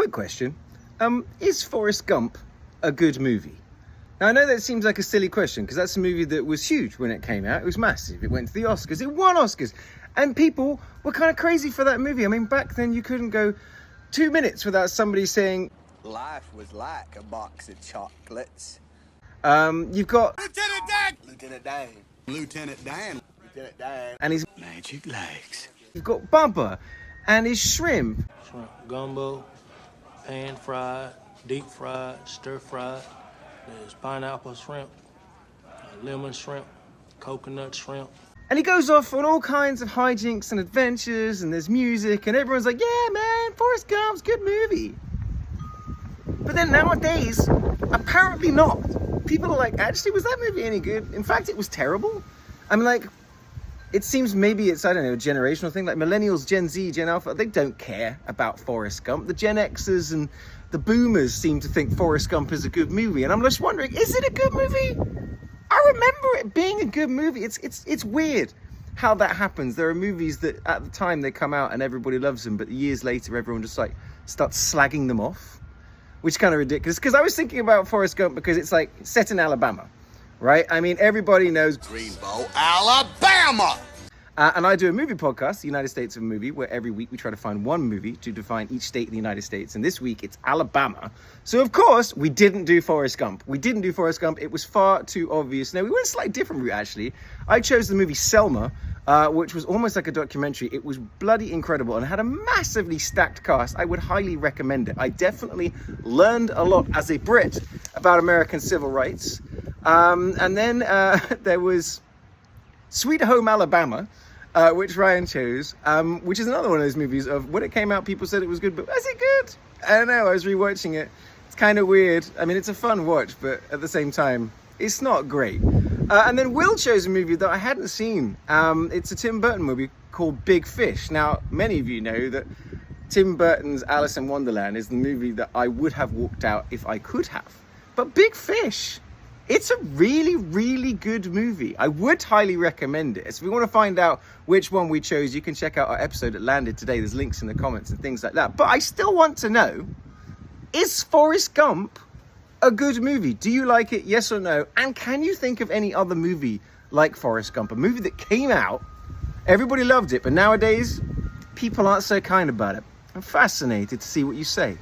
quick question. Is Forrest Gump a good movie? Now, I know that seems like a silly question because that's a movie that was huge when it came out. It was massive. It went to the Oscars. It won Oscars. And people were kind of crazy for that movie. I mean, back then you couldn't go 2 minutes without somebody saying, life was like a box of chocolates. You've got Lieutenant Dan! Lieutenant Dan. Lieutenant Dan. Lieutenant Dan. and his Magic legs. you've got Bubba and his shrimp. Shrimp gumbo, pan fried, deep fried, stir fried. There's pineapple shrimp, lemon shrimp, coconut shrimp. And he goes off on all kinds of hijinks and adventures, and there's music, and everyone's like, yeah, man, Forrest Gump's a good movie. But then nowadays, apparently not. People are like, actually, was that movie any good? In fact, it was terrible. I mean, like, it seems maybe it's, I don't know, a generational thing. Like millennials, Gen Z, Gen Alpha, they don't care about Forrest Gump. The Gen Xers and the boomers seem to think Forrest Gump is a good movie. And I'm just wondering, is it a good movie? I remember it being a good movie. It's weird how that happens. There are movies that at the time they come out and everybody loves them, but years later everyone just like starts slagging them off, which is kind of ridiculous. Because I was thinking about Forrest Gump because it's like set in Alabama, right? I mean, everybody knows Greenbow, Alabama! and I do a movie podcast, The United States of a Movie, where every week we try to find one movie to define each state in the United States. And this week it's Alabama. So of course we didn't do Forrest Gump. It was far too obvious. Now we went a slightly different route actually. I chose the movie Selma, which was almost like a documentary. It was bloody incredible and had a massively stacked cast. I would highly recommend it. I definitely learned a lot as a Brit about American civil rights. And then there was Sweet Home Alabama, which Ryan chose, which is another one of those movies of when it came out, people said it was good, but was it good? I don't know. I was rewatching it. It's kind of weird. I mean, it's a fun watch, but at the same time, it's not great. And then Will chose a movie that I hadn't seen. It's a Tim Burton movie called Big Fish. Now, many of you know that Tim Burton's Alice in Wonderland is the movie that I would have walked out if I could have. But Big Fish, it's a really, really good movie. I would highly recommend it. So if you want to find out which one we chose, you can check out our episode that landed today. There's links in the comments and things like that. But I still want to know, is Forrest Gump a good movie? Do you like it? Yes or no? And can you think of any other movie like Forrest Gump? A movie that came out, everybody loved it, but nowadays, people aren't so kind about it. I'm fascinated to see what you say.